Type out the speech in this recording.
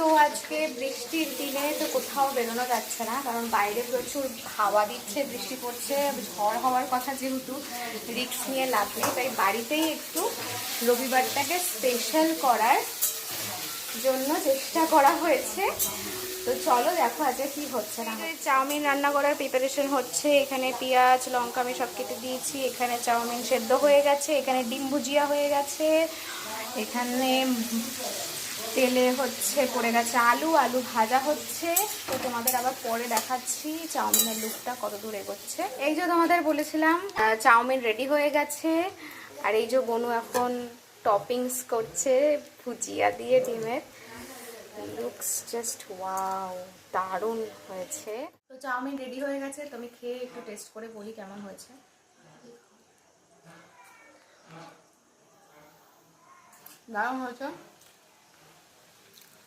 তো আজকে বৃষ্টির দিনে তো কোথাও বেরোনো যাচ্ছে না, কারণ বাইরে প্রচুর হাওয়া দিচ্ছে, বৃষ্টি পড়ছে, ঝড় হওয়ার কথা, যেহেতু রিস্ক নিয়ে লাভ নেই, তাই বাড়িতেই একটু রবিবারটাকে স্পেশাল করার জন্য চেষ্টা করা হয়েছে। তো চলো দেখো আজকে কি হচ্ছে না। চাউমিন রান্না করার প্রিপারেশন হচ্ছে। এখানে পেঁয়াজ লঙ্কা আমি সব কেটে দিয়েছি, এখানে চাউমিন সেদ্ধ হয়ে গেছে, এখানে ডিম ভুজিয়া হয়ে গেছে, এখানে তেলে হচ্ছে পড়ে গেছে আলু, আলু ভাজা হচ্ছে। তো তোমাদের আবার পরে দেখাচ্ছি চাউমিনের লুকটা কত দূর এগোচ্ছে। এই যে তোমাদের বলেছিলাম চাউমিন রেডি হয়ে গেছে, আর এই যে বনু এখন টপিংস করছে ভুজিয়া দিয়ে ডিমের। লুকস জাস্ট ওয়াও, দারুণ হয়েছে। তো চাউমিন রেডি হয়ে গেছে, তো আমি খেয়ে একটু টেস্ট করে বলি কেমন হয়েছে। দারুণ হয়েছে।